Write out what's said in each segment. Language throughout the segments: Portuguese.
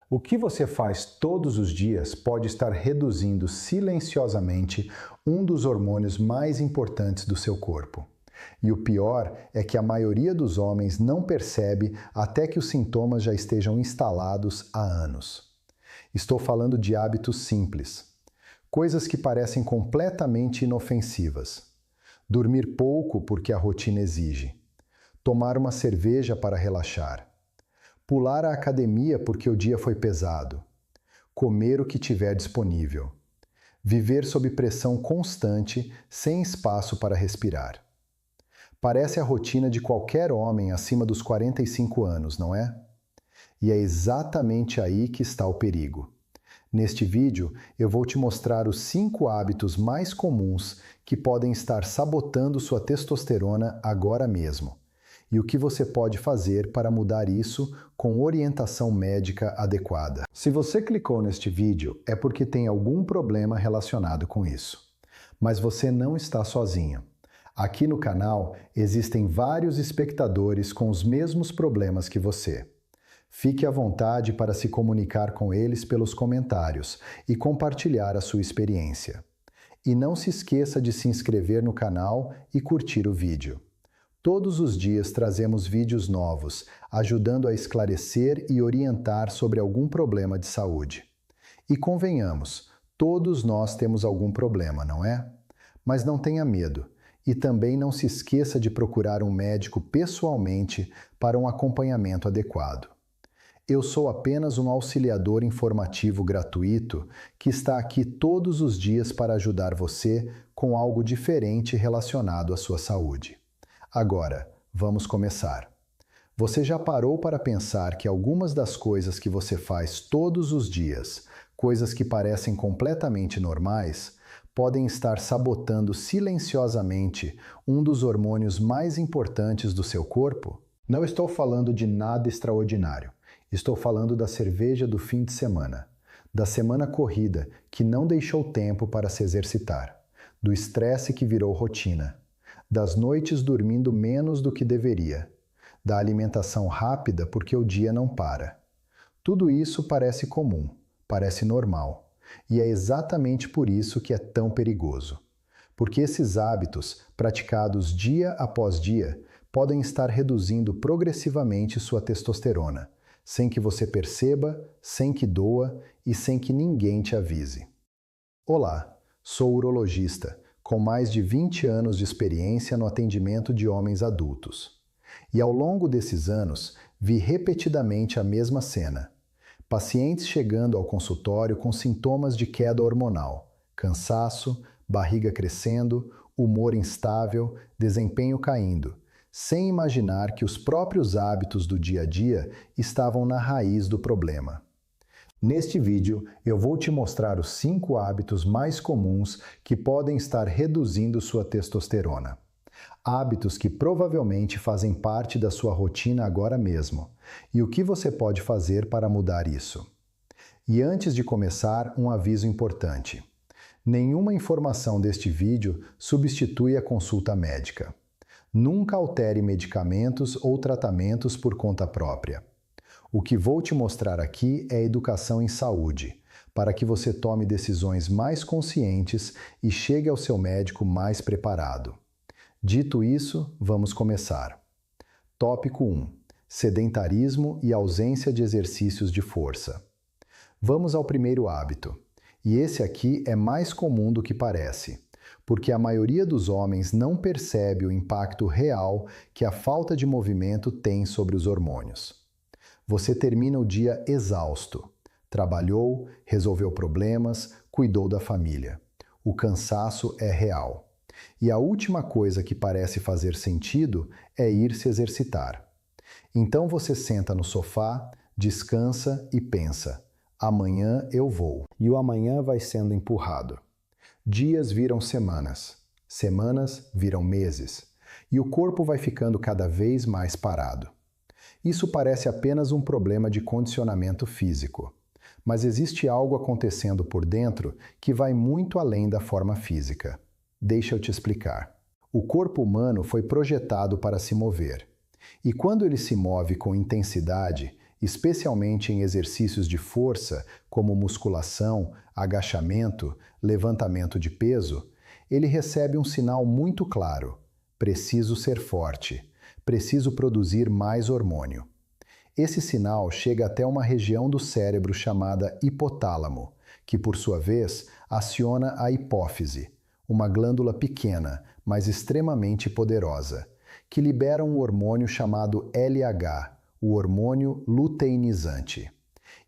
O que você faz todos os dias pode estar reduzindo silenciosamente um dos hormônios mais importantes do seu corpo. E o pior é que a maioria dos homens não percebe até que os sintomas já estejam instalados há anos. Estou falando de hábitos simples, coisas que parecem completamente inofensivas. Dormir pouco porque a rotina exige. Tomar uma cerveja para relaxar. Pular à academia porque o dia foi pesado. Comer o que tiver disponível. Viver sob pressão constante, sem espaço para respirar. Parece a rotina de qualquer homem acima dos 45 anos, não é? E é exatamente aí que está o perigo. Neste vídeo, eu vou te mostrar os 5 hábitos mais comuns que podem estar sabotando sua testosterona agora mesmo. E o que você pode fazer para mudar isso com orientação médica adequada. Se você clicou neste vídeo, é porque tem algum problema relacionado com isso. Mas você não está sozinho. Aqui no canal existem vários espectadores com os mesmos problemas que você. Fique à vontade para se comunicar com eles pelos comentários e compartilhar a sua experiência. E não se esqueça de se inscrever no canal e curtir o vídeo. Todos os dias trazemos vídeos novos, ajudando a esclarecer e orientar sobre algum problema de saúde. E convenhamos, todos nós temos algum problema, não é? Mas não tenha medo. E também não se esqueça de procurar um médico pessoalmente para um acompanhamento adequado. Eu sou apenas um auxiliador informativo gratuito que está aqui todos os dias para ajudar você com algo diferente relacionado à sua saúde. Agora, vamos começar. Você já parou para pensar que algumas das coisas que você faz todos os dias, coisas que parecem completamente normais, podem estar sabotando silenciosamente um dos hormônios mais importantes do seu corpo? Não estou falando de nada extraordinário. Estou falando da cerveja do fim de semana, da semana corrida que não deixou tempo para se exercitar, do estresse que virou rotina, das noites dormindo menos do que deveria, da alimentação rápida porque o dia não para. Tudo isso parece comum, parece normal, e é exatamente por isso que é tão perigoso. Porque esses hábitos, praticados dia após dia, podem estar reduzindo progressivamente sua testosterona, sem que você perceba, sem que doa e sem que ninguém te avise. Olá, sou urologista, com mais de 20 anos de experiência no atendimento de homens adultos. E ao longo desses anos, vi repetidamente a mesma cena. Pacientes chegando ao consultório com sintomas de queda hormonal, cansaço, barriga crescendo, humor instável, desempenho caindo, sem imaginar que os próprios hábitos do dia a dia estavam na raiz do problema. Neste vídeo, eu vou te mostrar os 5 hábitos mais comuns que podem estar reduzindo sua testosterona. Hábitos que provavelmente fazem parte da sua rotina agora mesmo. E o que você pode fazer para mudar isso? E antes de começar, um aviso importante. Nenhuma informação deste vídeo substitui a consulta médica. Nunca altere medicamentos ou tratamentos por conta própria. O que vou te mostrar aqui é educação em saúde, para que você tome decisões mais conscientes e chegue ao seu médico mais preparado. Dito isso, vamos começar. Tópico 1. Sedentarismo e ausência de exercícios de força. Vamos ao primeiro hábito. E esse aqui é mais comum do que parece, porque a maioria dos homens não percebe o impacto real que a falta de movimento tem sobre os hormônios. Você termina o dia exausto. Trabalhou, resolveu problemas, cuidou da família. O cansaço é real. E a última coisa que parece fazer sentido é ir se exercitar. Então você senta no sofá, descansa e pensa: amanhã eu vou. E o amanhã vai sendo empurrado. Dias viram semanas, semanas viram meses, e o corpo vai ficando cada vez mais parado. Isso parece apenas um problema de condicionamento físico, mas existe algo acontecendo por dentro que vai muito além da forma física. Deixa eu te explicar. O corpo humano foi projetado para se mover, e quando ele se move com intensidade, especialmente em exercícios de força, como musculação, agachamento, levantamento de peso, ele recebe um sinal muito claro: preciso ser forte, preciso produzir mais hormônio. Esse sinal chega até uma região do cérebro chamada hipotálamo, que por sua vez aciona a hipófise, uma glândula pequena, mas extremamente poderosa, que libera um hormônio chamado LH, o hormônio luteinizante.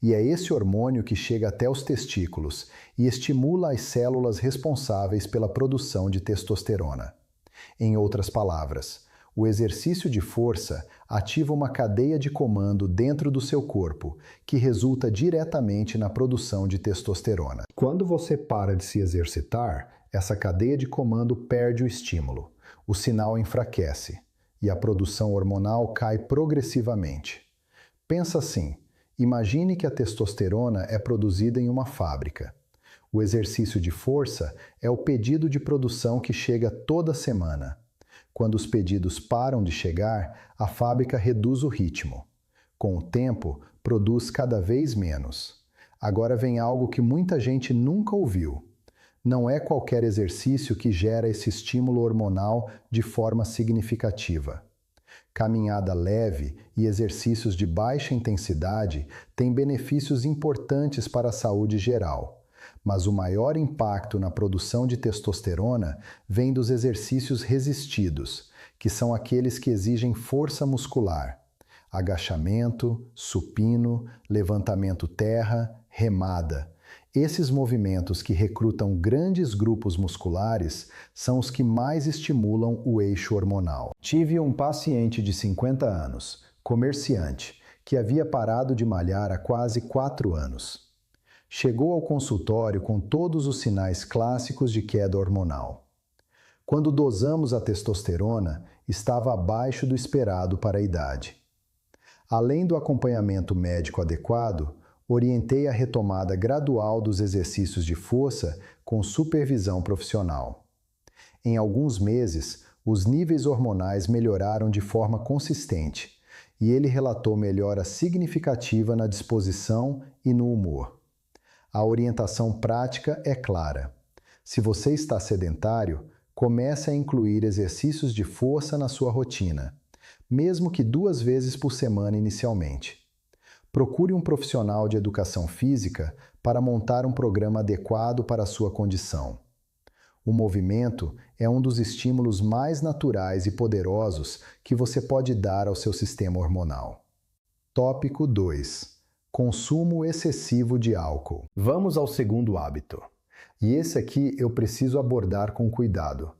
E é esse hormônio que chega até os testículos e estimula as células responsáveis pela produção de testosterona. Em outras palavras, o exercício de força ativa uma cadeia de comando dentro do seu corpo, que resulta diretamente na produção de testosterona. Quando você para de se exercitar, essa cadeia de comando perde o estímulo, o sinal enfraquece e a produção hormonal cai progressivamente. Pensa assim: imagine que a testosterona é produzida em uma fábrica. O exercício de força é o pedido de produção que chega toda semana. Quando os pedidos param de chegar, a fábrica reduz o ritmo. Com o tempo, produz cada vez menos. Agora vem algo que muita gente nunca ouviu. Não é qualquer exercício que gera esse estímulo hormonal de forma significativa. Caminhada leve e exercícios de baixa intensidade têm benefícios importantes para a saúde geral. Mas o maior impacto na produção de testosterona vem dos exercícios resistidos, que são aqueles que exigem força muscular: agachamento, supino, levantamento terra, remada. Esses movimentos que recrutam grandes grupos musculares são os que mais estimulam o eixo hormonal. Tive um paciente de 50 anos, comerciante, que havia parado de malhar há quase 4 anos. Chegou ao consultório com todos os sinais clássicos de queda hormonal. Quando dosamos a testosterona, estava abaixo do esperado para a idade. Além do acompanhamento médico adequado, orientei a retomada gradual dos exercícios de força com supervisão profissional. Em alguns meses, os níveis hormonais melhoraram de forma consistente e ele relatou melhora significativa na disposição e no humor. A orientação prática é clara. Se você está sedentário, comece a incluir exercícios de força na sua rotina, mesmo que 2 vezes por semana inicialmente. Procure um profissional de educação física para montar um programa adequado para a sua condição. O movimento é um dos estímulos mais naturais e poderosos que você pode dar ao seu sistema hormonal. Tópico 2. Consumo excessivo de álcool. Vamos ao segundo hábito. E esse aqui eu preciso abordar com cuidado,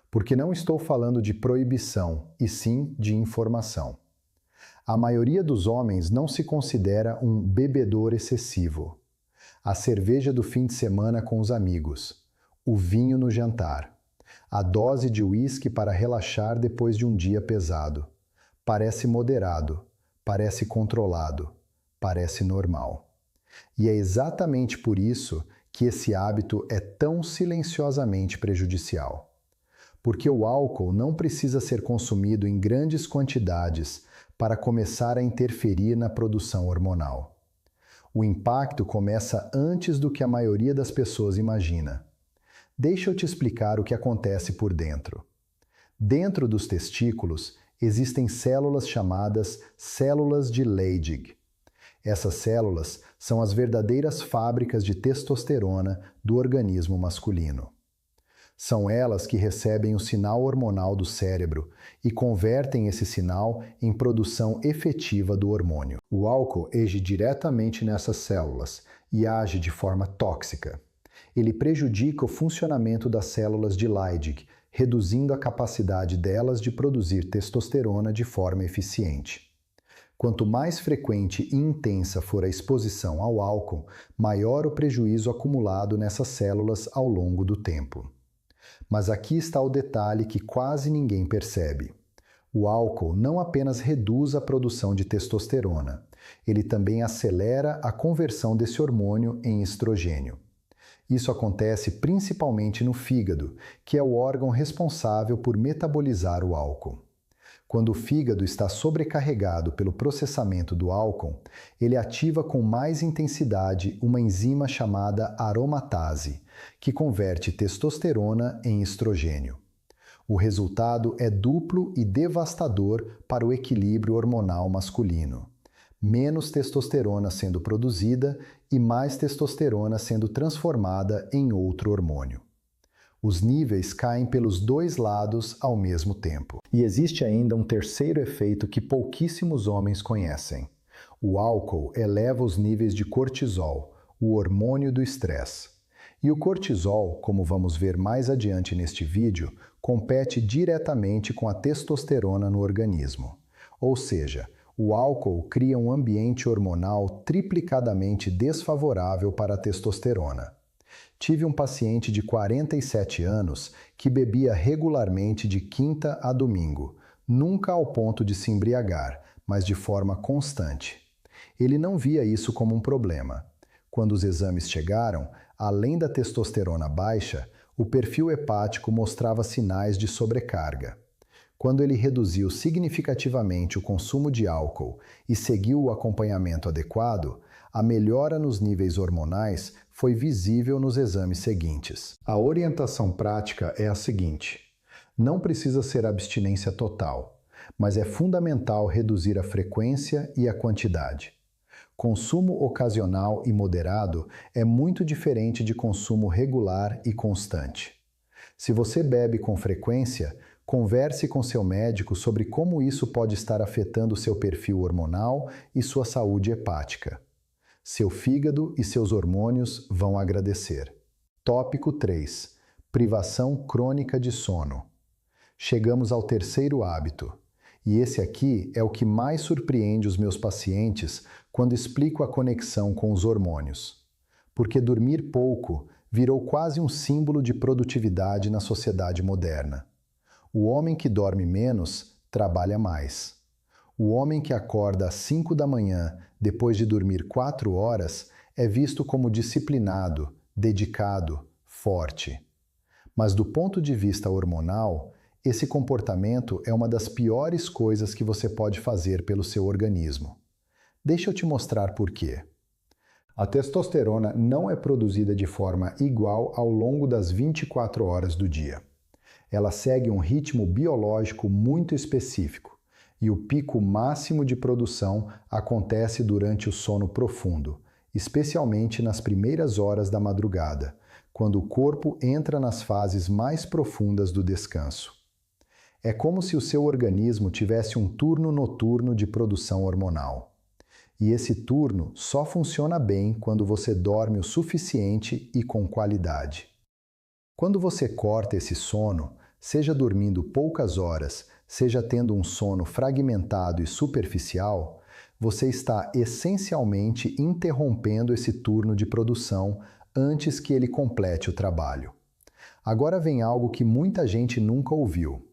porque não estou falando de proibição, e sim de informação. A maioria dos homens não se considera um bebedor excessivo. A cerveja do fim de semana com os amigos, o vinho no jantar, a dose de uísque para relaxar depois de um dia pesado. Parece moderado, parece controlado, parece normal. E é exatamente por isso que esse hábito é tão silenciosamente prejudicial. Porque o álcool não precisa ser consumido em grandes quantidades para começar a interferir na produção hormonal. O impacto começa antes do que a maioria das pessoas imagina. Deixa eu te explicar o que acontece por dentro. Dentro dos testículos existem células chamadas células de Leydig. Essas células são as verdadeiras fábricas de testosterona do organismo masculino. São elas que recebem o sinal hormonal do cérebro e convertem esse sinal em produção efetiva do hormônio. O álcool age diretamente nessas células e age de forma tóxica. Ele prejudica o funcionamento das células de Leydig, reduzindo a capacidade delas de produzir testosterona de forma eficiente. Quanto mais frequente e intensa for a exposição ao álcool, maior o prejuízo acumulado nessas células ao longo do tempo. Mas aqui está o detalhe que quase ninguém percebe. O álcool não apenas reduz a produção de testosterona, ele também acelera a conversão desse hormônio em estrogênio. Isso acontece principalmente no fígado, que é o órgão responsável por metabolizar o álcool. Quando o fígado está sobrecarregado pelo processamento do álcool, ele ativa com mais intensidade uma enzima chamada aromatase, que converte testosterona em estrogênio. O resultado é duplo e devastador para o equilíbrio hormonal masculino. Menos testosterona sendo produzida e mais testosterona sendo transformada em outro hormônio. Os níveis caem pelos dois lados ao mesmo tempo. E existe ainda um terceiro efeito que pouquíssimos homens conhecem. O álcool eleva os níveis de cortisol, o hormônio do estresse. E o cortisol, como vamos ver mais adiante neste vídeo, compete diretamente com a testosterona no organismo. Ou seja, o álcool cria um ambiente hormonal triplicadamente desfavorável para a testosterona. Tive um paciente de 47 anos que bebia regularmente de quinta a domingo, nunca ao ponto de se embriagar, mas de forma constante. Ele não via isso como um problema. Quando os exames chegaram, além da testosterona baixa, o perfil hepático mostrava sinais de sobrecarga. Quando ele reduziu significativamente o consumo de álcool e seguiu o acompanhamento adequado, a melhora nos níveis hormonais foi visível nos exames seguintes. A orientação prática é a seguinte: não precisa ser abstinência total, mas é fundamental reduzir a frequência e a quantidade. Consumo ocasional e moderado é muito diferente de consumo regular e constante. Se você bebe com frequência, converse com seu médico sobre como isso pode estar afetando seu perfil hormonal e sua saúde hepática. Seu fígado e seus hormônios vão agradecer. Tópico 3. Privação crônica de sono. Chegamos ao terceiro hábito. E esse aqui é o que mais surpreende os meus pacientes quando explico a conexão com os hormônios. Porque dormir pouco virou quase um símbolo de produtividade na sociedade moderna. O homem que dorme menos trabalha mais. O homem que acorda às 5 da manhã depois de dormir 4 horas é visto como disciplinado, dedicado, forte. Mas do ponto de vista hormonal, esse comportamento é uma das piores coisas que você pode fazer pelo seu organismo. Deixa eu te mostrar por quê. A testosterona não é produzida de forma igual ao longo das 24 horas do dia. Ela segue um ritmo biológico muito específico, e o pico máximo de produção acontece durante o sono profundo, especialmente nas primeiras horas da madrugada, quando o corpo entra nas fases mais profundas do descanso. É como se o seu organismo tivesse um turno noturno de produção hormonal. E esse turno só funciona bem quando você dorme o suficiente e com qualidade. Quando você corta esse sono, seja dormindo poucas horas, seja tendo um sono fragmentado e superficial, você está essencialmente interrompendo esse turno de produção antes que ele complete o trabalho. Agora vem algo que muita gente nunca ouviu.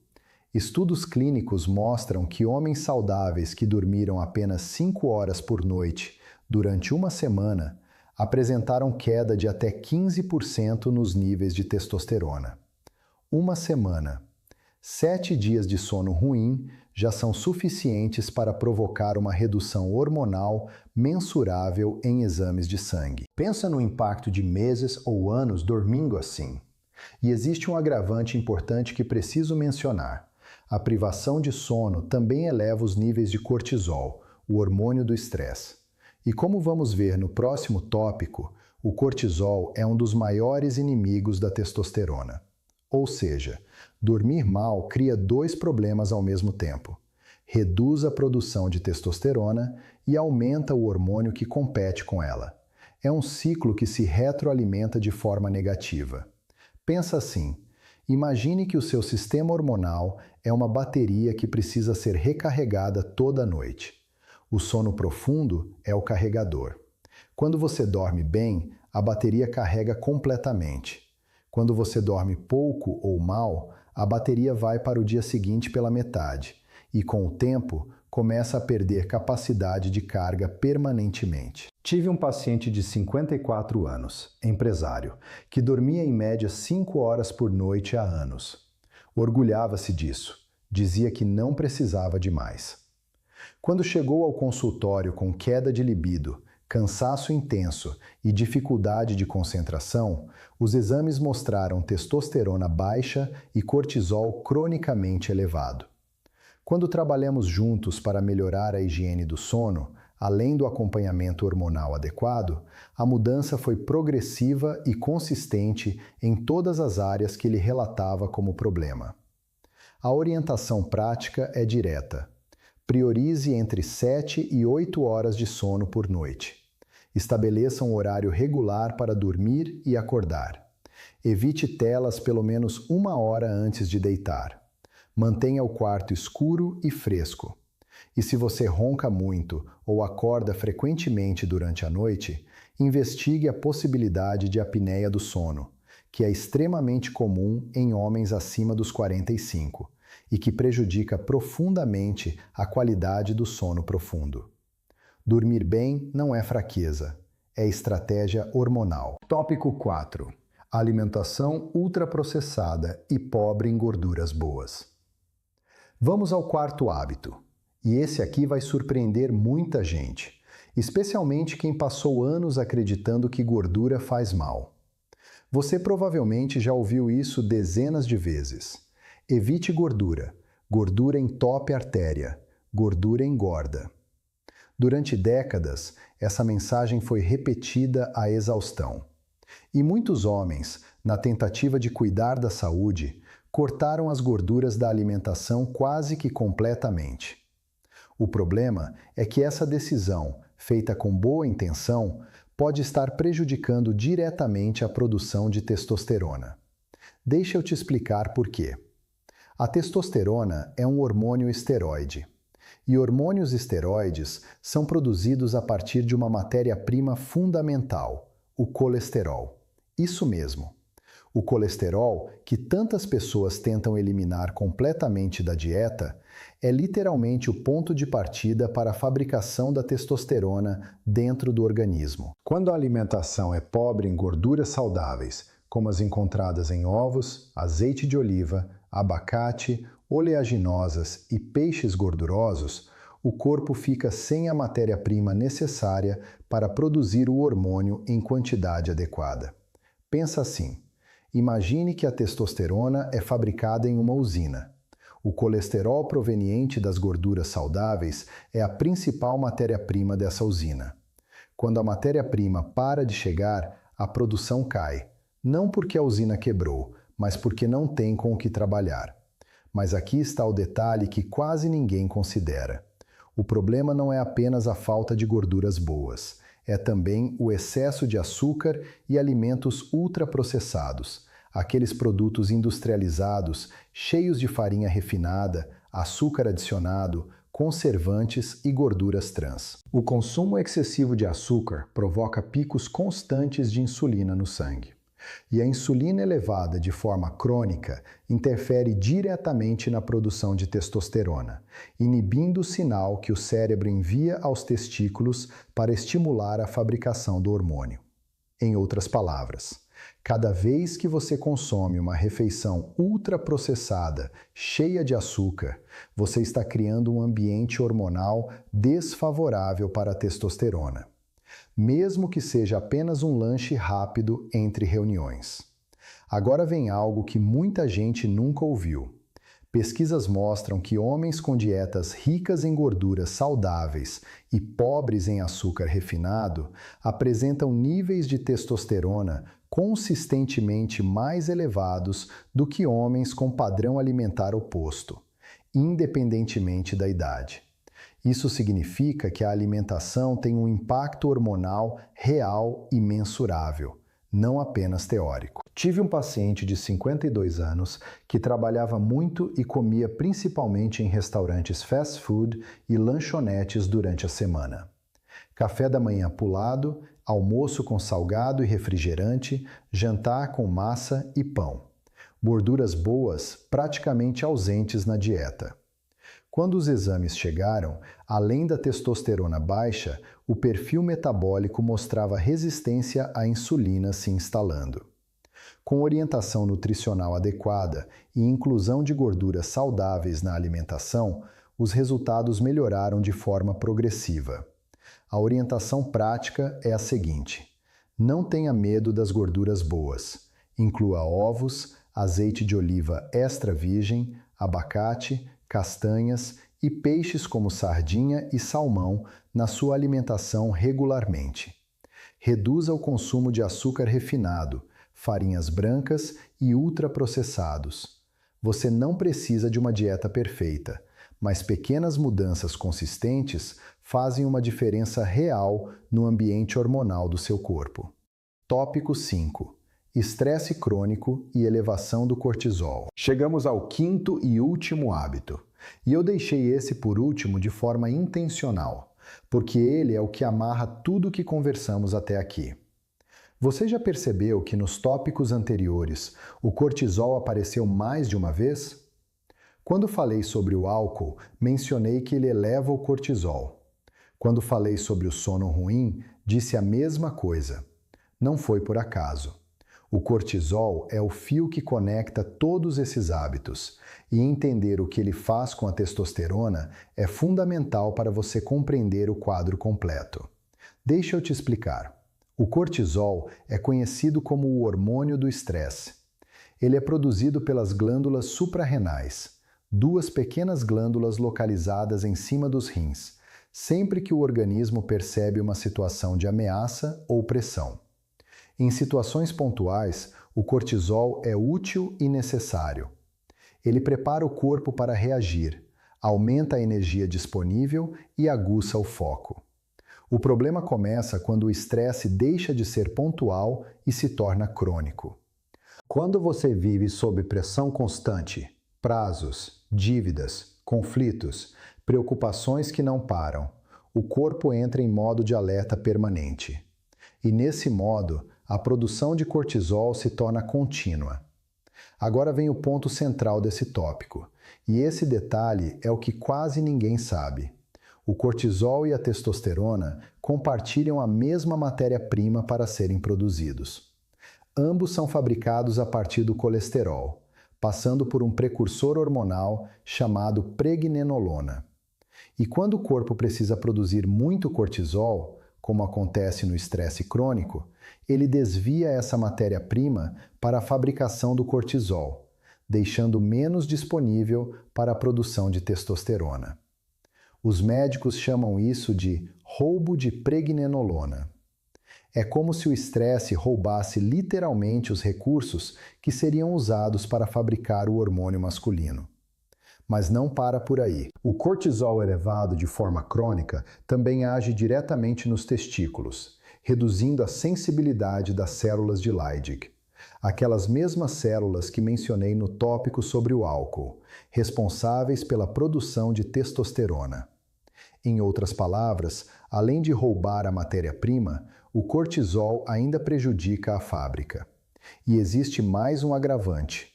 Estudos clínicos mostram que homens saudáveis que dormiram apenas 5 horas por noite durante uma semana apresentaram queda de até 15% nos níveis de testosterona. Uma semana. 7 dias de sono ruim já são suficientes para provocar uma redução hormonal mensurável em exames de sangue. Pensa no impacto de meses ou anos dormindo assim. E existe um agravante importante que preciso mencionar. A privação de sono também eleva os níveis de cortisol, o hormônio do estresse. E como vamos ver no próximo tópico, o cortisol é um dos maiores inimigos da testosterona. Ou seja, dormir mal cria 2 problemas ao mesmo tempo. Reduz a produção de testosterona e aumenta o hormônio que compete com ela. É um ciclo que se retroalimenta de forma negativa. Pensa assim. Imagine que o seu sistema hormonal é uma bateria que precisa ser recarregada toda noite. O sono profundo é o carregador. Quando você dorme bem, a bateria carrega completamente. Quando você dorme pouco ou mal, a bateria vai para o dia seguinte pela metade e, com o tempo, começa a perder capacidade de carga permanentemente. Tive um paciente de 54 anos, empresário, que dormia em média 5 horas por noite há anos. Orgulhava-se disso. Dizia que não precisava de mais. Quando chegou ao consultório com queda de libido, cansaço intenso e dificuldade de concentração, os exames mostraram testosterona baixa e cortisol cronicamente elevado. Quando trabalhamos juntos para melhorar a higiene do sono, além do acompanhamento hormonal adequado, a mudança foi progressiva e consistente em todas as áreas que ele relatava como problema. A orientação prática é direta. Priorize entre 7 e 8 horas de sono por noite. Estabeleça um horário regular para dormir e acordar. Evite telas pelo menos 1 hora antes de deitar. Mantenha o quarto escuro e fresco. E se você ronca muito ou acorda frequentemente durante a noite, investigue a possibilidade de apneia do sono, que é extremamente comum em homens acima dos 45 e que prejudica profundamente a qualidade do sono profundo. Dormir bem não é fraqueza, é estratégia hormonal. Tópico 4. Alimentação ultraprocessada e pobre em gorduras boas. Vamos ao quarto hábito. E esse aqui vai surpreender muita gente, especialmente quem passou anos acreditando que gordura faz mal. Você provavelmente já ouviu isso dezenas de vezes. Evite gordura. Gordura entope a artéria. Gordura engorda. Durante décadas, essa mensagem foi repetida à exaustão. E muitos homens, na tentativa de cuidar da saúde, cortaram as gorduras da alimentação quase que completamente. O problema é que essa decisão, feita com boa intenção, pode estar prejudicando diretamente a produção de testosterona. Deixa eu te explicar por quê. A testosterona é um hormônio esteroide. E hormônios esteroides são produzidos a partir de uma matéria-prima fundamental, o colesterol. Isso mesmo. O colesterol, que tantas pessoas tentam eliminar completamente da dieta, é literalmente o ponto de partida para a fabricação da testosterona dentro do organismo. Quando a alimentação é pobre em gorduras saudáveis, como as encontradas em ovos, azeite de oliva, abacate, oleaginosas e peixes gordurosos, o corpo fica sem a matéria-prima necessária para produzir o hormônio em quantidade adequada. Pensa assim. Imagine que a testosterona é fabricada em uma usina. O colesterol proveniente das gorduras saudáveis é a principal matéria-prima dessa usina. Quando a matéria-prima para de chegar, a produção cai. Não porque a usina quebrou, mas porque não tem com o que trabalhar. Mas aqui está o detalhe que quase ninguém considera. O problema não é apenas a falta de gorduras boas, é também o excesso de açúcar e alimentos ultraprocessados, aqueles produtos industrializados cheios de farinha refinada, açúcar adicionado, conservantes e gorduras trans. O consumo excessivo de açúcar provoca picos constantes de insulina no sangue. E a insulina elevada de forma crônica interfere diretamente na produção de testosterona, inibindo o sinal que o cérebro envia aos testículos para estimular a fabricação do hormônio. Em outras palavras, cada vez que você consome uma refeição ultraprocessada, cheia de açúcar, você está criando um ambiente hormonal desfavorável para a testosterona, mesmo que seja apenas um lanche rápido entre reuniões. Agora vem algo que muita gente nunca ouviu. Pesquisas mostram que homens com dietas ricas em gorduras saudáveis e pobres em açúcar refinado apresentam níveis de testosterona consistentemente mais elevados do que homens com padrão alimentar oposto, independentemente da idade. Isso significa que a alimentação tem um impacto hormonal real e mensurável, não apenas teórico. Tive um paciente de 52 anos que trabalhava muito e comia principalmente em restaurantes fast food e lanchonetes durante a semana. Café da manhã pulado, almoço com salgado e refrigerante, jantar com massa e pão. Gorduras boas praticamente ausentes na dieta. Quando os exames chegaram, além da testosterona baixa, o perfil metabólico mostrava resistência à insulina se instalando. Com orientação nutricional adequada e inclusão de gorduras saudáveis na alimentação, os resultados melhoraram de forma progressiva. A orientação prática é a seguinte: não tenha medo das gorduras boas. Inclua ovos, azeite de oliva extra virgem, abacate, castanhas e peixes como sardinha e salmão na sua alimentação regularmente. Reduza o consumo de açúcar refinado, farinhas brancas e ultraprocessados. Você não precisa de uma dieta perfeita, mas pequenas mudanças consistentes fazem uma diferença real no ambiente hormonal do seu corpo. Tópico 5. Estresse crônico e elevação do cortisol. Chegamos ao quinto e último hábito. E eu deixei esse por último de forma intencional, porque ele é o que amarra tudo o que conversamos até aqui. Você já percebeu que nos tópicos anteriores o cortisol apareceu mais de uma vez? Quando falei sobre o álcool, mencionei que ele eleva o cortisol. Quando falei sobre o sono ruim, disse a mesma coisa. Não foi por acaso. O cortisol é o fio que conecta todos esses hábitos, e entender o que ele faz com a testosterona é fundamental para você compreender o quadro completo. Deixa eu te explicar. O cortisol é conhecido como o hormônio do estresse. Ele é produzido pelas glândulas suprarrenais, duas pequenas glândulas localizadas em cima dos rins, sempre que o organismo percebe uma situação de ameaça ou pressão. Em situações pontuais, o cortisol é útil e necessário. Ele prepara o corpo para reagir, aumenta a energia disponível e aguça o foco. O problema começa quando o estresse deixa de ser pontual e se torna crônico. Quando você vive sob pressão constante, prazos, dívidas, conflitos, preocupações que não param, o corpo entra em modo de alerta permanente. E nesse modo, a produção de cortisol se torna contínua. Agora vem o ponto central desse tópico, e esse detalhe é o que quase ninguém sabe. O cortisol e a testosterona compartilham a mesma matéria-prima para serem produzidos. Ambos são fabricados a partir do colesterol, passando por um precursor hormonal chamado pregnenolona. E quando o corpo precisa produzir muito cortisol, como acontece no estresse crônico, ele desvia essa matéria-prima para a fabricação do cortisol, deixando menos disponível para a produção de testosterona. Os médicos chamam isso de roubo de pregnenolona. É como se o estresse roubasse literalmente os recursos que seriam usados para fabricar o hormônio masculino. Mas não para por aí. O cortisol elevado de forma crônica também age diretamente nos testículos, reduzindo a sensibilidade das células de Leydig, aquelas mesmas células que mencionei no tópico sobre o álcool, responsáveis pela produção de testosterona. Em outras palavras, além de roubar a matéria-prima, o cortisol ainda prejudica a fábrica. E existe mais um agravante.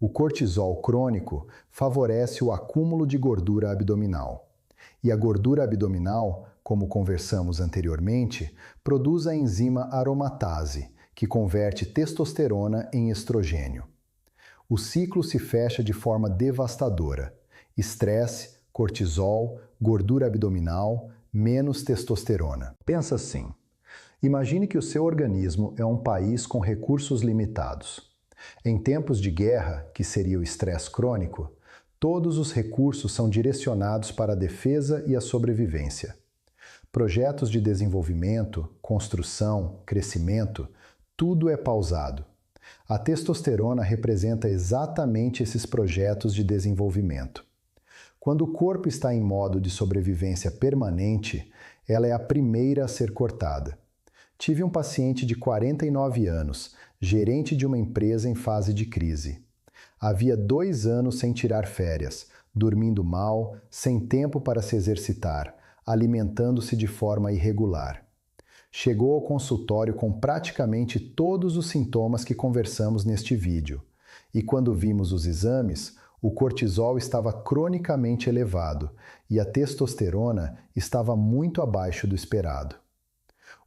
O cortisol crônico favorece o acúmulo de gordura abdominal. E a gordura abdominal, como conversamos anteriormente, produz a enzima aromatase, que converte testosterona em estrogênio. O ciclo se fecha de forma devastadora. Estresse, cortisol, gordura abdominal, menos testosterona. Pensa assim. Imagine que o seu organismo é um país com recursos limitados. Em tempos de guerra, que seria o estresse crônico, todos os recursos são direcionados para a defesa e a sobrevivência. Projetos de desenvolvimento, construção, crescimento, tudo é pausado. A testosterona representa exatamente esses projetos de desenvolvimento. Quando o corpo está em modo de sobrevivência permanente, ela é a primeira a ser cortada. Tive um paciente de 49 anos, gerente de uma empresa em fase de crise. Havia 2 anos sem tirar férias, dormindo mal, sem tempo para se exercitar, alimentando-se de forma irregular. Chegou ao consultório com praticamente todos os sintomas que conversamos neste vídeo. E quando vimos os exames, o cortisol estava cronicamente elevado e a testosterona estava muito abaixo do esperado.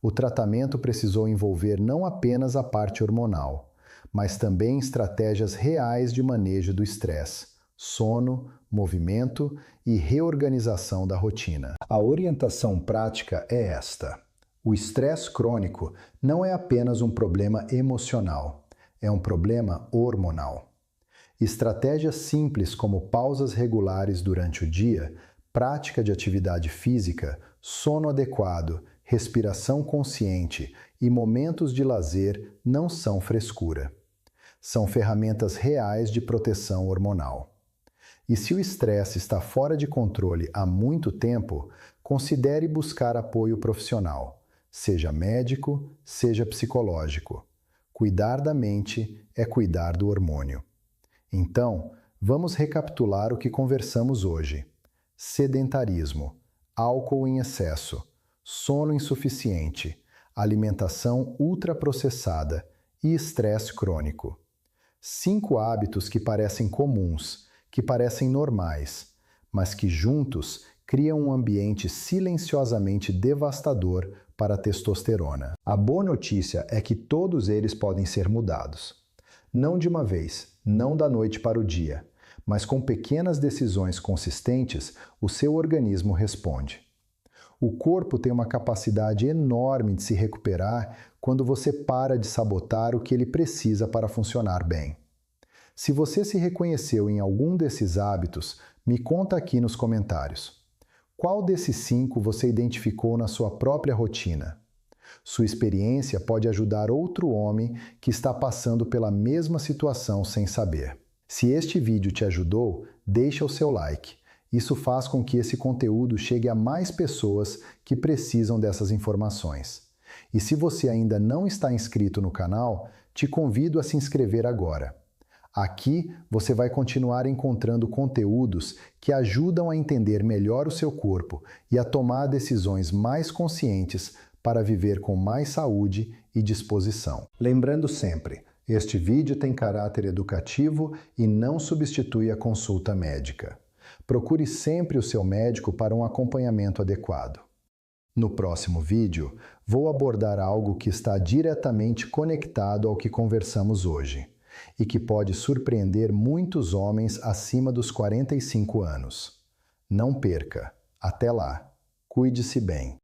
O tratamento precisou envolver não apenas a parte hormonal, mas também estratégias reais de manejo do estresse, sono, movimento e reorganização da rotina. A orientação prática é esta: o estresse crônico não é apenas um problema emocional, é um problema hormonal. Estratégias simples como pausas regulares durante o dia, prática de atividade física, sono adequado, respiração consciente e momentos de lazer não são frescura. São ferramentas reais de proteção hormonal. E se o estresse está fora de controle há muito tempo, considere buscar apoio profissional, seja médico, seja psicológico. Cuidar da mente é cuidar do hormônio. Então, vamos recapitular o que conversamos hoje. Sedentarismo, álcool em excesso, sono insuficiente, alimentação ultraprocessada e estresse crônico. 5 hábitos que parecem comuns, que parecem normais, mas que juntos criam um ambiente silenciosamente devastador para a testosterona. A boa notícia é que todos eles podem ser mudados. Não de uma vez, não da noite para o dia, mas com pequenas decisões consistentes, o seu organismo responde. O corpo tem uma capacidade enorme de se recuperar quando você para de sabotar o que ele precisa para funcionar bem. Se você se reconheceu em algum desses hábitos, me conta aqui nos comentários. Qual desses 5 você identificou na sua própria rotina? Sua experiência pode ajudar outro homem que está passando pela mesma situação sem saber. Se este vídeo te ajudou, deixa o seu like. Isso faz com que esse conteúdo chegue a mais pessoas que precisam dessas informações. E se você ainda não está inscrito no canal, te convido a se inscrever agora. Aqui você vai continuar encontrando conteúdos que ajudam a entender melhor o seu corpo e a tomar decisões mais conscientes para viver com mais saúde e disposição. Lembrando sempre, este vídeo tem caráter educativo e não substitui a consulta médica. Procure sempre o seu médico para um acompanhamento adequado. No próximo vídeo, vou abordar algo que está diretamente conectado ao que conversamos hoje e que pode surpreender muitos homens acima dos 45 anos. Não perca! Até lá! Cuide-se bem!